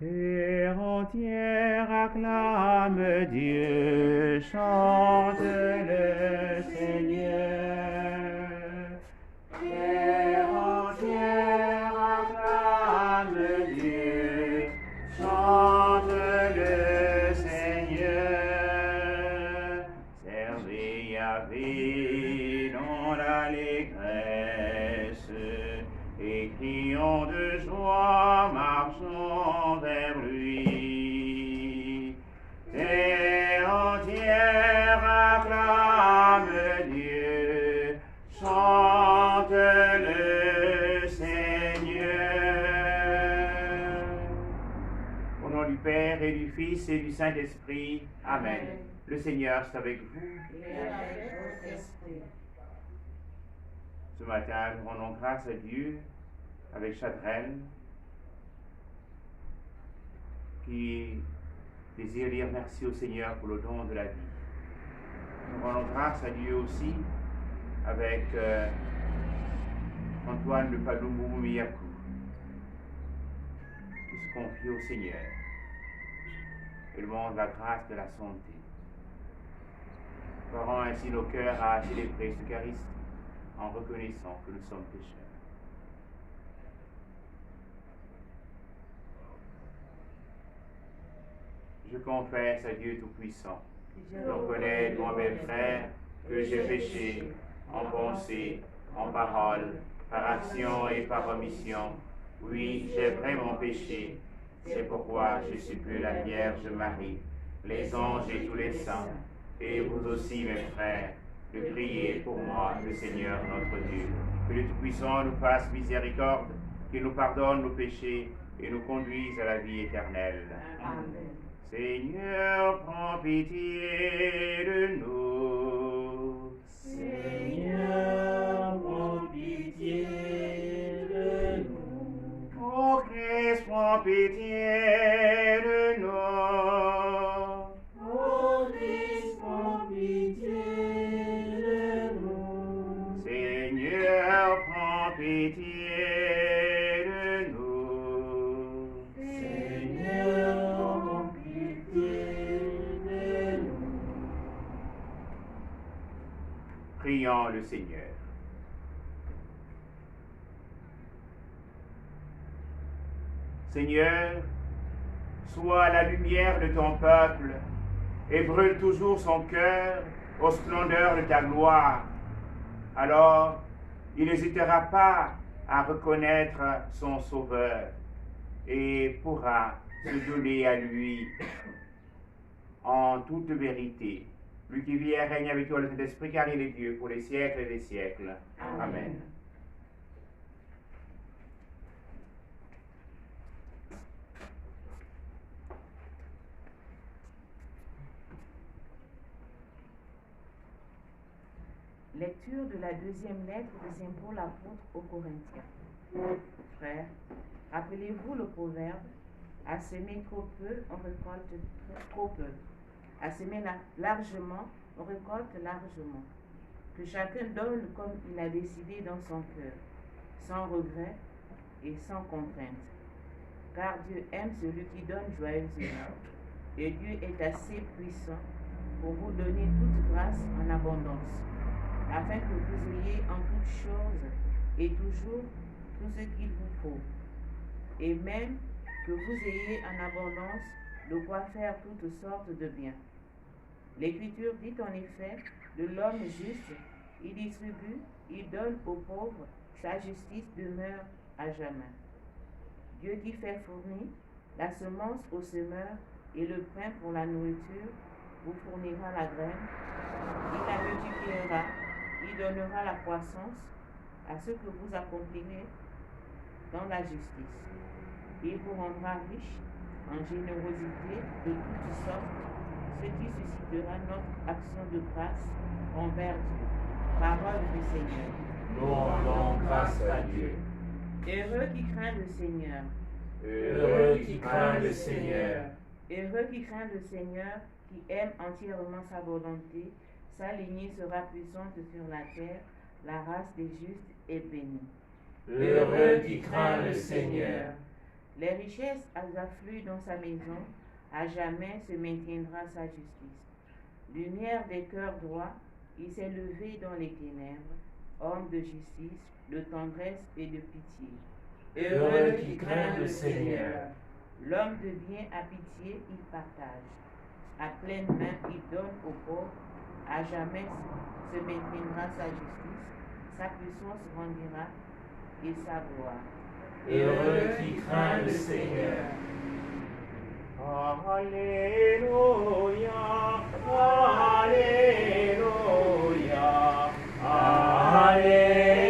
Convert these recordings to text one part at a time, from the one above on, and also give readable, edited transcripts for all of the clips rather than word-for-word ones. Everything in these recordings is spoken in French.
Terre entière acclame Dieu, chante le Seigneur. Terre entière acclame Dieu, chante le Seigneur. Servez Yahvé dans l'allégresse et crions de joie, marchons vers lui. Terre entière acclame Dieu, chante le Seigneur. Au nom du Père et du Fils et du Saint-Esprit, Amen. Le Seigneur est avec vous. Et avec votre esprit. Ce matin, nous rendons grâce à Dieu avec Chadren, qui désire dire merci au Seigneur pour le don de la vie. Nous rendons grâce à Dieu aussi avec Antoine de Padoumou-Miyakou, qui se confie au Seigneur et demande la grâce de la santé. Parons ainsi nos cœurs à célébrer ce Eucharistie en reconnaissant que nous sommes pécheurs. Je confesse à Dieu Tout-Puissant, je reconnais devant mes frères que j'ai péché en pensée, en parole, par action et par omission. Oui, j'ai vraiment péché. C'est pourquoi je supplie la Vierge Marie, les anges et tous les saints, et vous aussi mes frères, de prier pour moi, le Seigneur notre Dieu. Que le Tout-Puissant nous fasse miséricorde, qu'il nous pardonne nos péchés et nous conduise à la vie éternelle. Amen. Seigneur, prends pitié de nous. Seigneur, prends pitié de nous. Ô Christ, prends pitié de nous. Ô Christ, prends pitié de nous. Seigneur, prends pitié de nous. Seigneur, prends pitié de nous. Prions le Seigneur. Seigneur, sois la lumière de ton peuple et brûle toujours son cœur aux splendeurs de ta gloire. Alors, il n'hésitera pas à reconnaître son Sauveur et pourra se donner à lui en toute vérité. Lui qui vit et règne avec toi le Saint-Esprit, car il est Dieu pour les siècles et les siècles. Amen. Lecture de la deuxième lettre de Saint Paul apôtre aux Corinthiens. Frères, rappelez-vous le proverbe, à semer trop peu, on récolte trop peu. À semer largement, on récolte largement. Que chacun donne comme il a décidé dans son cœur, sans regret et sans contrainte. Car Dieu aime celui qui donne joyeusement, et Dieu est assez puissant pour vous donner toute grâce en abondance, afin que vous ayez en toutes choses et toujours tout ce qu'il vous faut, et même que vous ayez en abondance de quoi faire toutes sortes de biens. L'Écriture dit en effet de l'homme juste, il distribue, il donne aux pauvres, sa justice demeure à jamais. Dieu qui fait fournir la semence au semeur et le pain pour la nourriture, vous fournira la graine, il la multipliera, il donnera la croissance à ce que vous accomplirez dans la justice. Il vous rendra riche en générosité de toutes sortes, ce qui suscitera notre action de grâce envers Dieu. Parole du Seigneur. Nous rendons grâce à Dieu. Heureux qui craint le Seigneur. Heureux qui craint le Seigneur. Heureux qui craint le Seigneur, qui aime entièrement sa volonté. Sa lignée sera puissante sur la terre, la race des justes est bénie. Heureux qui craint le Seigneur. Les richesses affluent dans sa maison, à jamais se maintiendra sa justice. Lumière des cœurs droits, il s'est levé dans les ténèbres, homme de justice, de tendresse et de pitié. Heureux qui craint le Seigneur. L'homme de bien a pitié, il partage. À pleine main, il donne aux pauvres. À jamais se maintiendra sa justice, sa puissance grandira et sa gloire. Heureux qui craint le Seigneur. Alléluia, Alléluia, Alléluia,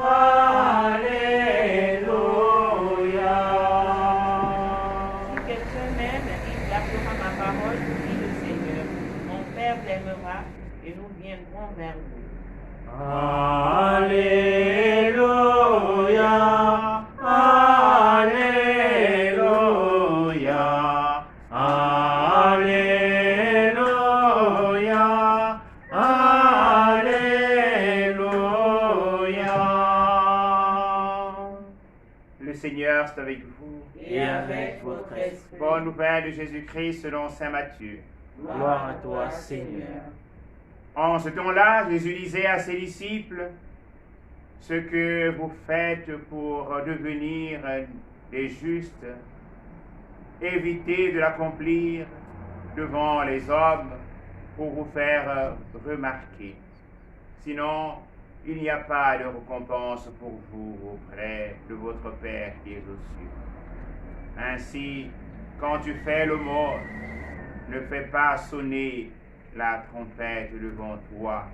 Alléluia. Si quelqu'un m'aime, il gardera ma parole, dit le Seigneur. Mon Père l'aimera et nous viendrons vers vous. Alléluia, Alléluia, Alléluia, Alléluia. Le Seigneur est avec vous. Et avec votre esprit. Bonne nouvelle de Jésus-Christ selon saint Matthieu. Gloire à toi, Seigneur. En ce temps-là, Jésus disait à ses disciples, « Ce que vous faites pour devenir des justes, évitez de l'accomplir devant les hommes pour vous faire remarquer. Sinon, il n'y a pas de récompense pour vous auprès de votre Père qui est aux cieux. Ainsi, quand tu fais l'aumône, ne fais pas sonner la trompette devant toi,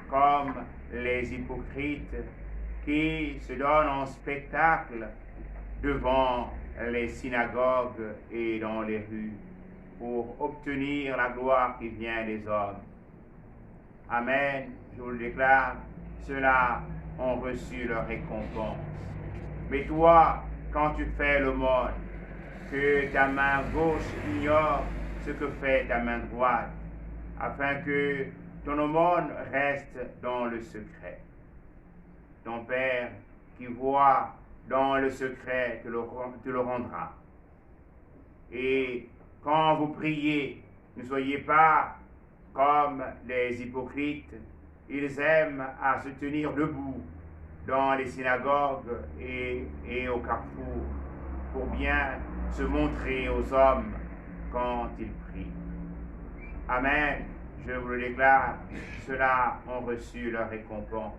comme les hypocrites qui se donnent en spectacle devant les synagogues et dans les rues pour obtenir la gloire qui vient des hommes. Amen, je vous le déclare, ceux-là ont reçu leur récompense. Mais toi, quand tu fais l'aumône, que ta main gauche ignore ce que fait ta main droite, afin que ton aumône reste dans le secret. Ton Père qui voit dans le secret te le rendra. Et quand vous priez, ne soyez pas comme les hypocrites. Ils aiment à se tenir debout dans les synagogues et au carrefour pour bien se montrer aux hommes quand ils prient. Amen, je vous le déclare, ceux-là ont reçu leur récompense.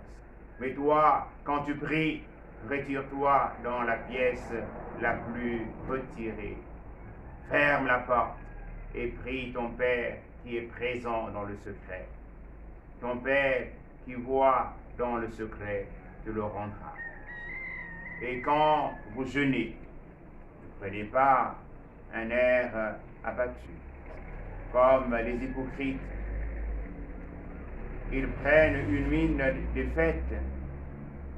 Mais toi, quand tu pries, retire-toi dans la pièce la plus retirée. Ferme la porte et prie ton Père qui est présent dans le secret. Ton Père qui voit dans le secret te le rendra. Et quand vous jeûnez, ne prenez pas un air abattu, comme les hypocrites. Ils prennent une mine défaite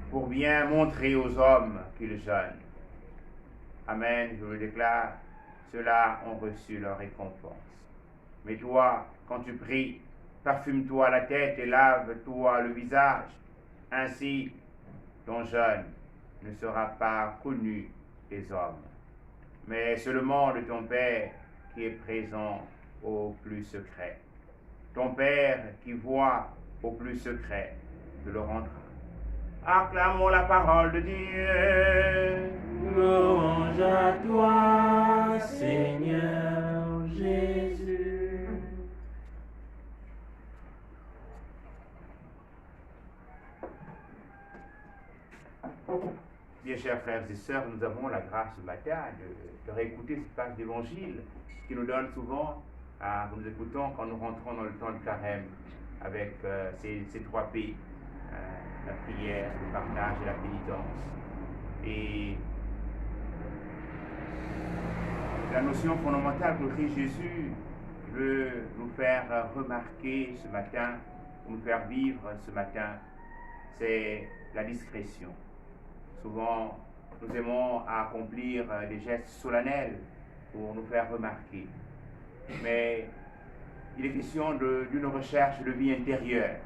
pour bien montrer aux hommes qu'ils jeûnent. Amen, je vous le déclare, ceux-là ont reçu leur récompense. Mais toi, quand tu pries, parfume-toi la tête et lave-toi le visage. Ainsi, ton jeûne ne sera pas connu des hommes, mais seulement de ton Père qui est présent au plus secret. Ton Père qui voit au plus secret te le rendra. Acclamons la parole de Dieu. Louange à toi, Seigneur Jésus. Bien chers frères et sœurs, nous avons la grâce ce matin de réécouter cette page d'évangile qui nous donne souvent, nous écoutons quand nous rentrons dans le temps de carême avec ces 3 P, la prière, le partage et la pénitence. Et la notion fondamentale que Christ Jésus veut nous faire remarquer ce matin, nous faire vivre ce matin, c'est la discrétion. Souvent, nous aimons accomplir des gestes solennels pour nous faire remarquer. Mais il est question d'une recherche de vie intérieure,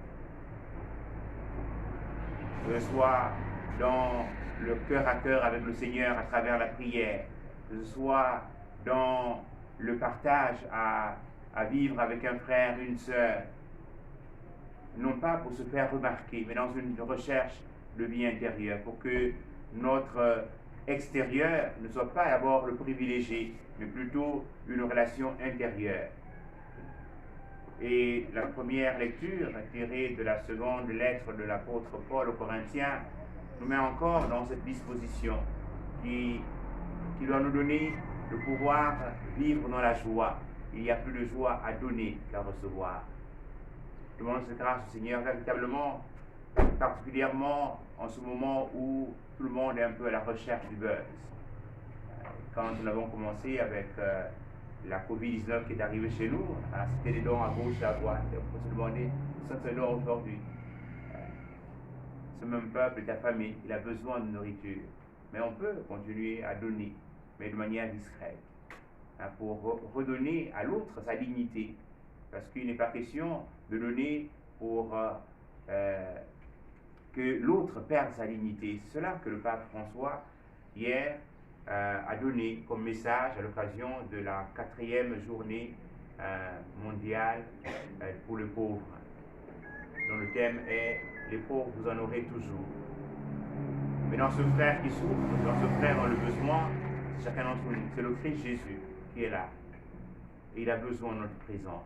que ce soit dans le cœur à cœur avec le Seigneur à travers la prière, que ce soit dans le partage à vivre avec un frère, une sœur, non pas pour se faire remarquer, mais dans une recherche de vie intérieure, pour que notre extérieur ne soit pas d'abord le privilégié, mais plutôt une relation intérieure. Et la première lecture, tirée de la seconde lettre de l'apôtre Paul aux Corinthiens, nous met encore dans cette disposition qui doit nous donner le pouvoir vivre dans la joie. Il y a plus de joie à donner qu'à recevoir. Demandons cette grâce au Seigneur véritablement, particulièrement en ce moment où tout le monde est un peu à la recherche du buzz. Quand nous avons commencé avec la Covid-19 qui est arrivée chez nous, c'était des dons à gauche et à droite. On peut se demander où sont ces dons aujourd'hui. Ce même peuple est affamé, il a besoin de nourriture. Mais on peut continuer à donner, mais de manière discrète, pour redonner à l'autre sa dignité. Parce qu'il n'est pas question de donner pour que l'autre perde sa dignité. C'est cela que le pape François, hier, a donné comme message à l'occasion de la 4e journée mondiale pour les pauvres, dont le thème est « Les pauvres, vous en aurez toujours ». Mais dans ce frère qui souffre, dans ce frère dans le besoin, chacun d'entre nous, c'est le Christ Jésus qui est là. Et il a besoin de notre présence.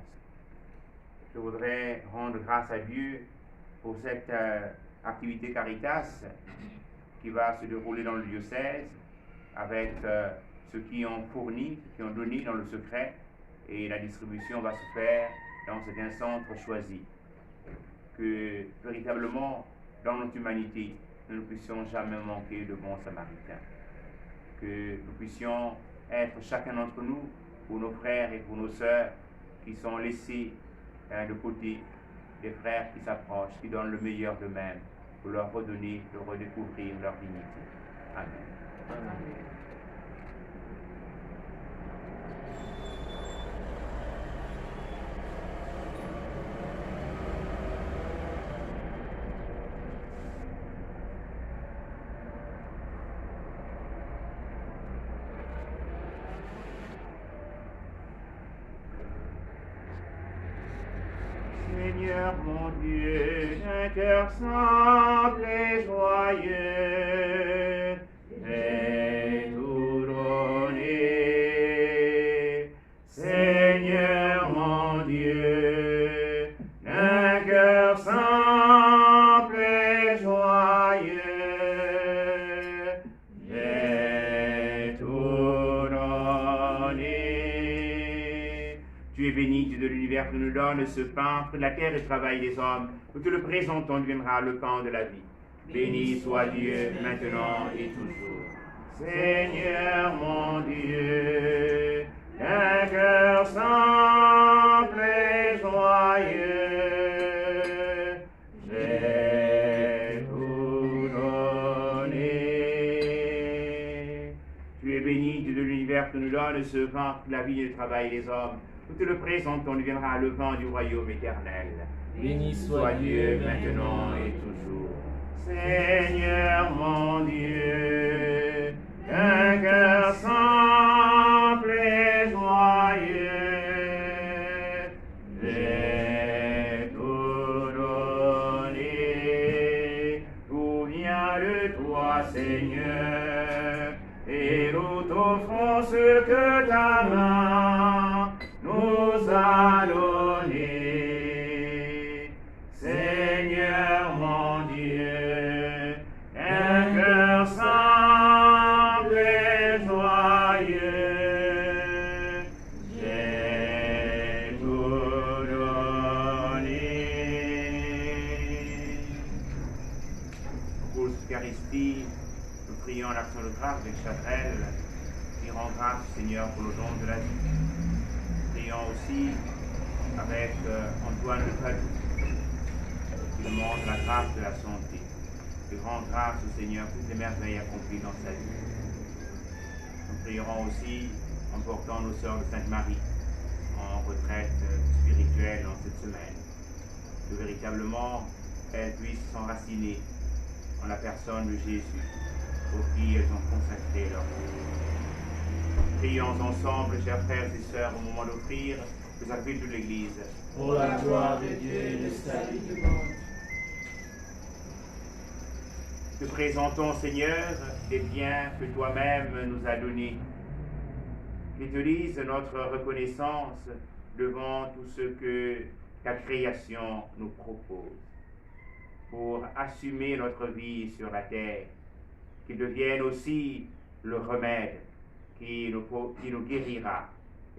Je voudrais rendre grâce à Dieu pour cette activité Caritas qui va se dérouler dans le diocèse avec ceux qui ont fourni, qui ont donné dans le secret, et la distribution va se faire dans un centre choisi. Que véritablement, dans notre humanité, nous ne puissions jamais manquer de bons samaritains. Que nous puissions être chacun d'entre nous, pour nos frères et pour nos sœurs qui sont laissés de côté, des frères qui s'approchent, qui donnent le meilleur d'eux-mêmes, pour leur redonner, de redécouvrir leur dignité. Amen. Amen. Seigneur mon Dieu, d'un cœur simple et joyeux, et tout donné. Seigneur mon Dieu, d'un cœur simple et joyeux, et tout donné. Tu es béni, Dieu de l'univers, qui nous donne ce pain, fruit de la terre et travail des hommes. Nous te le présentons, deviendra le pain de la vie. Béni soit Dieu, maintenant et toujours. Seigneur mon Dieu, d'un cœur simple et joyeux, j'ai tout donné. Tu es béni, Dieu de l'univers, qui nous donne ce pain, fruit de la vie et le travail des hommes. Nous te le présentons, deviendra le vent du royaume éternel. Béni soit Dieu maintenant et toujours. Seigneur mon Dieu, d'un cœur simple et joyeux, j'ai tout donné. Tout vient de toi, Seigneur, et nous t'offrons ce que ta main nous a donné. Seigneur mon Dieu, un cœur simple et joyeux, j'ai tout donné. Pour l'Eucharistie, nous prions l'action de grâce avec Châtel, qui rend grâce, Seigneur, pour le don de la vie. Prions aussi avec Antoine de Padoue, qui demande la grâce de la santé. De grande grâce au Seigneur, toutes les merveilles accomplies dans sa vie. Nous prierons aussi en portant nos sœurs de Sainte-Marie en retraite spirituelle en cette semaine. Que véritablement elles puissent s'enraciner en la personne de Jésus pour qui elles ont consacré leur vie. Prions ensemble, chers frères et sœurs, au moment d'offrir le sacrifice de l'Église. Pour la gloire de Dieu et le salut du monde. Te présentons, Seigneur, les biens que toi-même nous as donnés. Qu'ils te disent notre reconnaissance devant tout ce que ta création nous propose. Pour assumer notre vie sur la terre, qu'ils deviennent aussi le remède qui nous guérira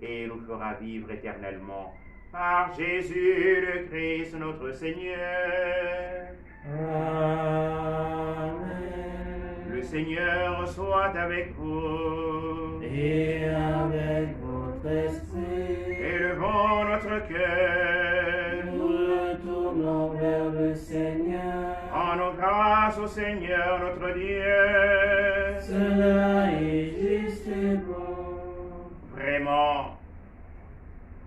et nous fera vivre éternellement. Par Jésus le Christ, notre Seigneur. Amen. Le Seigneur soit avec vous. Et avec votre esprit. Élevons notre cœur. Nous retournons vers le Seigneur. Rendons grâce au Seigneur notre Dieu. Cela est juste et bon. Vraiment,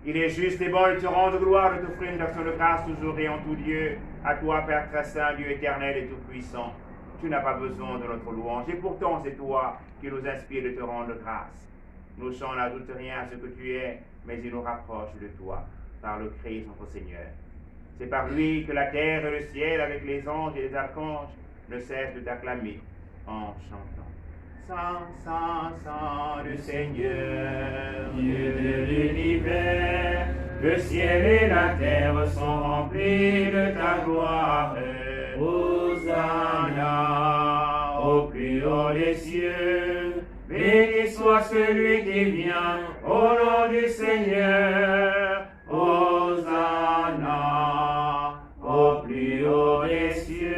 il est juste et bon de te rendre gloire, de t'offrir une action de grâce toujours et en tout lieu. À toi, Père très saint, Dieu éternel et tout-puissant. Tu n'as pas besoin de notre louange. Et pourtant, c'est toi qui nous inspire de te rendre grâce. Nos chants n'ajoutent rien à ce que tu es, mais ils nous rapprochent de toi, par le Christ notre Seigneur. C'est par lui que la terre et le ciel, avec les anges et les archanges, ne cessent de t'acclamer en chantant. Saint, Saint, Saint, le Seigneur, Dieu de l'univers, le ciel et la terre sont remplis de ta gloire. Hosanna Au plus haut des cieux, béni soit celui qui vient au nom du Seigneur. Hosanna au plus haut des cieux.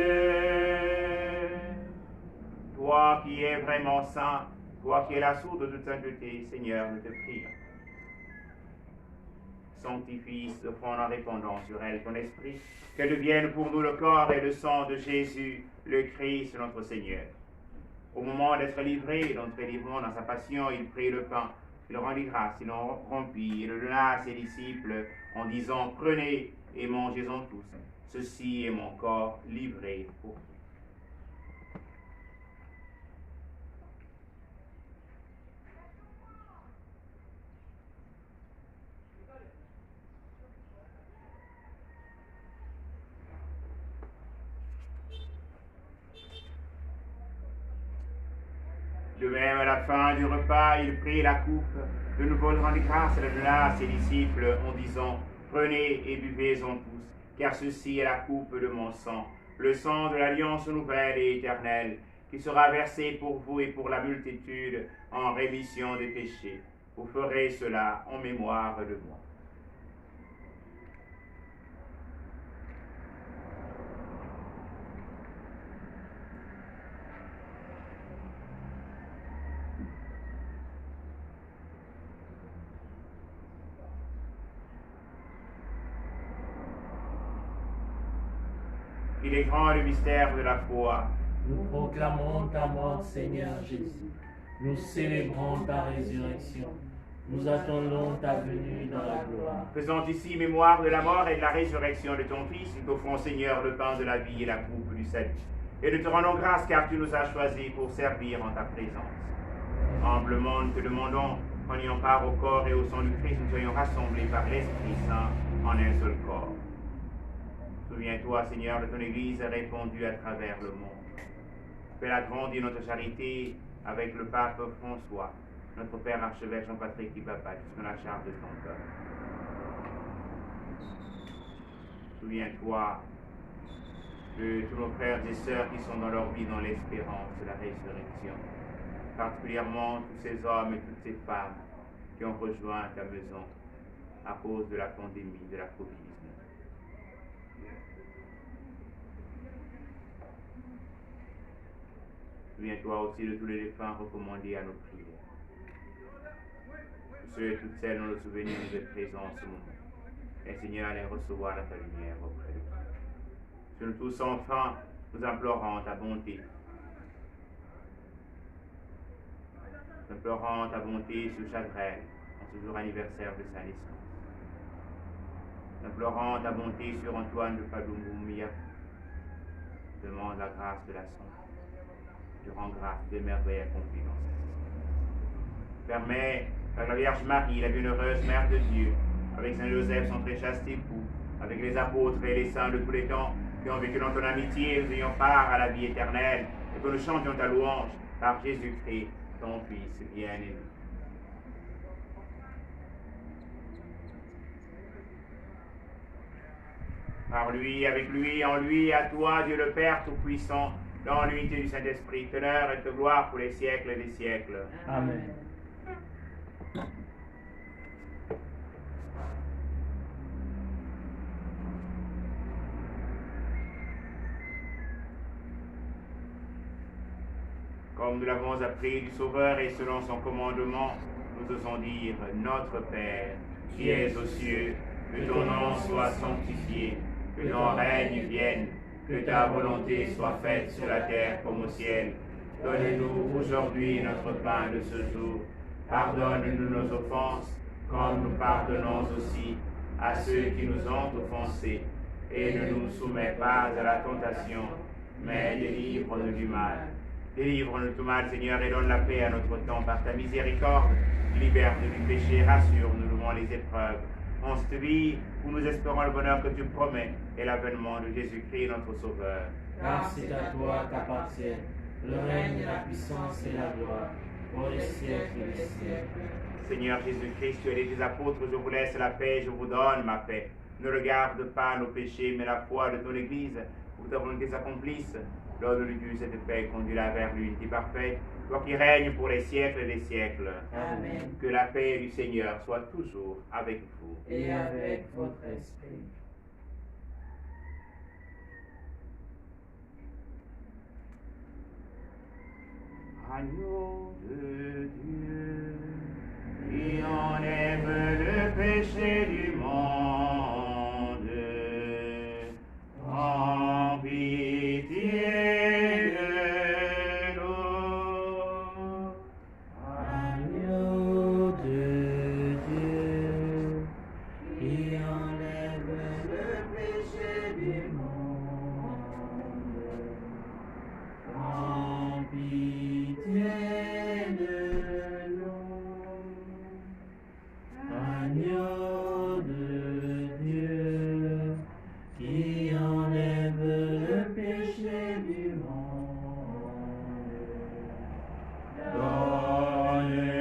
Toi qui es vraiment saint, toi qui es la source de toute sainteté, Seigneur, nous te prions. Sanctifie ce offrande en répandant sur elle ton esprit, qu'elle devienne pour nous le corps et le sang de Jésus, le Christ, notre Seigneur. Au moment d'être livré, d'entrer librement dans sa passion, il prit le pain, il rendit grâce, il en rompit, il le donna à ses disciples en disant, prenez et mangez-en tous, ceci est mon corps livré pour vous. De même, à la fin du repas, il prit la coupe, de nouveau il rendit grâce et la donna à ses disciples en disant, prenez et buvez-en tous, car ceci est la coupe de mon sang, le sang de l'alliance nouvelle et éternelle, qui sera versé pour vous et pour la multitude en rémission des péchés. Vous ferez cela en mémoire de moi. Il est grand le mystère de la foi. Nous proclamons ta mort, Seigneur Jésus. Nous célébrons ta résurrection. Nous attendons ta venue dans la gloire. Faisons ici mémoire de la mort et de la résurrection de ton Fils, nous t'offrons, Seigneur, le pain de la vie et la coupe du salut. Et nous te rendons grâce car tu nous as choisis pour servir en ta présence. Humblement, nous te demandons qu'en ayant part au corps et au sang du Christ, nous soyons rassemblés par l'Esprit Saint en un seul corps. Souviens-toi, Seigneur, de ton Église répandue à travers le monde. Fais-la grandir notre charité avec le pape François, notre Père archevêque Jean-Patrick Ibaba, jusqu'à la charge de ton cœur. Souviens-toi de tous nos frères et sœurs qui sont dans leur vie dans l'espérance de la résurrection, particulièrement tous ces hommes et toutes ces femmes qui ont rejoint ta maison à cause de la pandémie de la Covid-19. Souviens-toi aussi de tous les défunts recommandés à nos prières. Tous ceux et toutes celles dont le souvenir nous est présent en ce moment. Et Seigneur, les recevoir dans ta lumière auprès de toi. Sur nous tous enfin, nous implorons ta bonté. Nous implorons ta bonté sur chaque rêve, en ce jour anniversaire de sa naissance. Nous implorons ta bonté sur Antoine de Padoumou Mia. Demande la grâce de la santé. tu rends grâce des merveilles accomplies dans sa vie. Permets, par la Vierge Marie, la bienheureuse Mère de Dieu, avec Saint Joseph, son très chaste époux, avec les apôtres et les saints de tous les temps, qui ont vécu dans ton amitié, nous ayons part à la vie éternelle, et que nous chantions ta louange par Jésus-Christ, ton Fils bien-aimé. Par lui, avec lui, en lui, à toi, Dieu le Père Tout-Puissant, dans l'unité du Saint-Esprit, teneur et de gloire pour les siècles des siècles. Amen. Comme nous l'avons appris du Sauveur et selon son commandement, nous osons dire Notre Père, qui es aux cieux, que ton nom soit sanctifié, que ton règne vienne, que ta volonté soit faite sur la terre comme au ciel. Donne-nous aujourd'hui notre pain de ce jour. Pardonne-nous nos offenses, comme nous pardonnons aussi à ceux qui nous ont offensés. Et ne nous soumets pas à la tentation, mais délivre-nous du mal. Délivre-nous de tout mal, Seigneur, et donne la paix à notre temps par ta miséricorde. Libère-nous du péché, rassure-nous devant les épreuves. En cette vie où nous espérons le bonheur que tu promets et l'avènement de Jésus-Christ, notre Sauveur. Car c'est à toi qu'appartiennent le règne, la puissance et la gloire, pour les siècles des siècles. Seigneur Jésus-Christ, tu as dit tes apôtres, je vous laisse la paix, je vous donne ma paix. Ne regarde pas nos péchés, mais la foi de ton Église, pour que ta volonté s'accomplisse. Donne-lui cette paix, conduis-la vers l'unité parfaite, toi qui règnes pour les siècles des siècles. Amen. Que la paix du Seigneur soit toujours avec vous. Et avec votre esprit. Agneau de Dieu, qui enlève le péché du monde, en pitié de nous. Agneau de Dieu, qui enlève le péché du monde, en pitié de nous. Agneau de Dieu, qui enlève le péché du monde. Donne-nous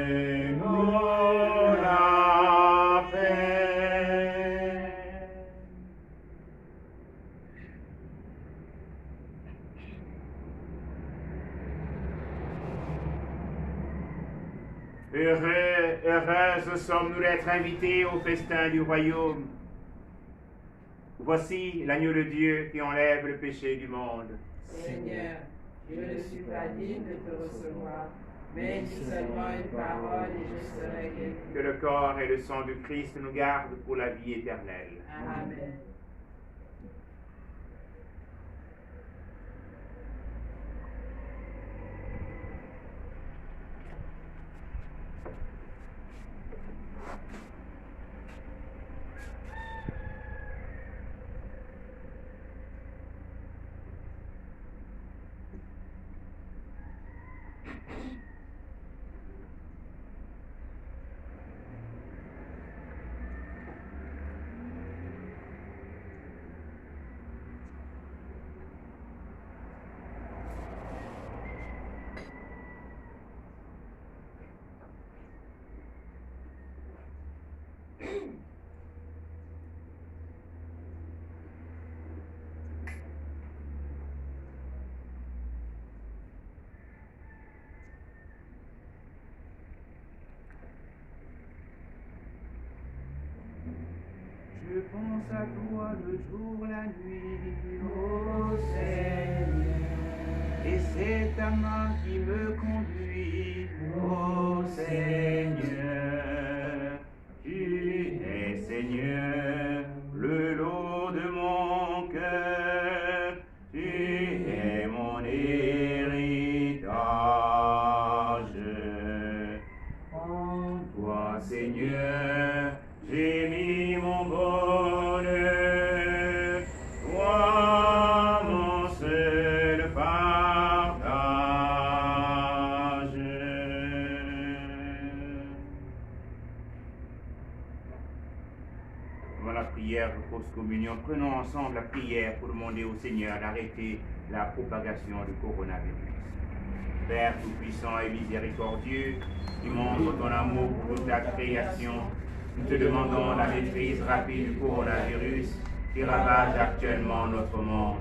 la paix. Heureuses sommes-nous d'être invités au festin du royaume. Voici l'agneau de Dieu qui enlève le péché du monde. Seigneur, je ne suis pas digne de te recevoir, mais dis seulement une parole et je serai guéri. Que le corps et le sang du Christ nous gardent pour la vie éternelle. Amen. Je pense à toi le jour, la nuit, Ô Seigneur, et c'est ta main qui me conduit, ô Seigneur. Tu es Seigneur, le lot de mon cœur, tu es mon héritage. En toi, Seigneur, j'ai mis mon bonheur, toi mon seul partage. prière de fausse communion, prenons ensemble la prière pour demander au Seigneur d'arrêter la propagation du coronavirus. Père tout-puissant et miséricordieux, qui montre ton amour pour toute la création, nous te demandons la maîtrise rapide du coronavirus qui ravage actuellement notre monde.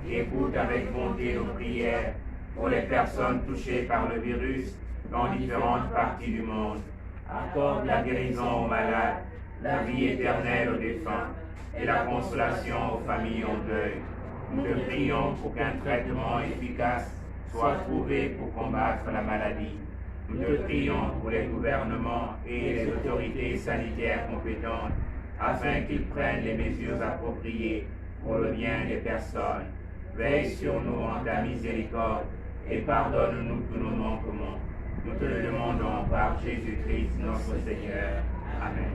Écoute avec bonté nos prières pour les personnes touchées par le virus dans différentes parties du monde. Accorde la guérison aux malades, la vie éternelle aux défunts et la consolation aux familles en deuil. Nous te prions pour qu'un traitement efficace soit trouvé pour combattre la maladie. Nous te prions pour les gouvernements et les autorités sanitaires compétentes afin qu'ils prennent les mesures appropriées pour le bien des personnes. Veille sur nous en ta miséricorde et pardonne-nous tous nos manquements. Nous te le demandons par Jésus-Christ notre Seigneur. Amen.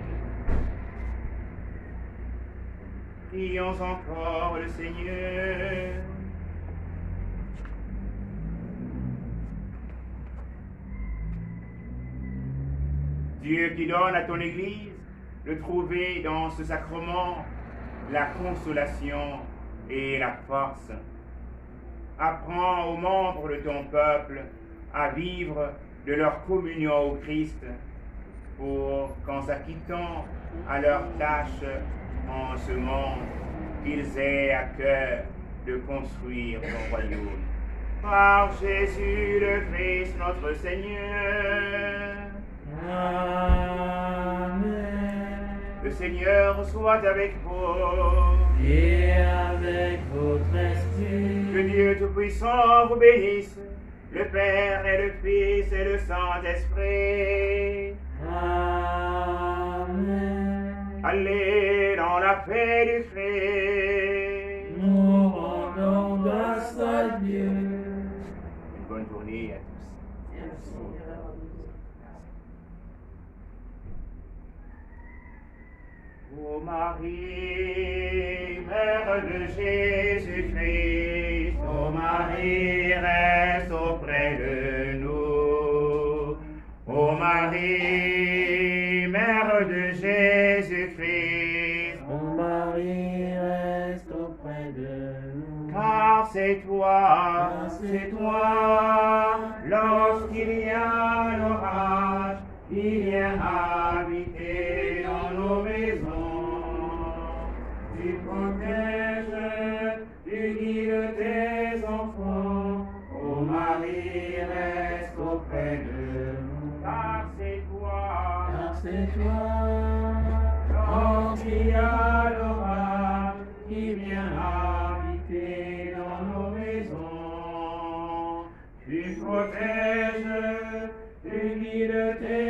Prions encore le Seigneur. Dieu qui donne à ton Église de trouver dans ce sacrement la consolation et la force. Apprends aux membres de ton peuple à vivre de leur communion au Christ pour qu'en s'acquittant à leurs tâches en ce monde, qu'ils aient à cœur de construire ton royaume. Par Jésus le Christ notre Seigneur. Amen. Le Seigneur soit avec vous. Et avec votre esprit. Que Dieu Tout-Puissant vous bénisse, le Père et le Fils et le Saint-Esprit. Amen. Allez dans la paix du Christ. Nous rendons grâce à Dieu. Une bonne journée à tous. Merci. Ô Marie, Mère de Jésus-Christ, ô Marie, reste auprès de nous. Ô Marie, Mère de Jésus-Christ, Ô Marie, reste auprès de nous. car c'est toi, lorsqu'il y a l'orage, il vient habiter dans nos maisons. Tu protèges, tu guides tes enfants. Ô Marie, reste auprès de nous. Car c'est toi, lorsqu'il y a l'orage, qui vient habiter dans nos maisons. Tu protèges, tu guides tes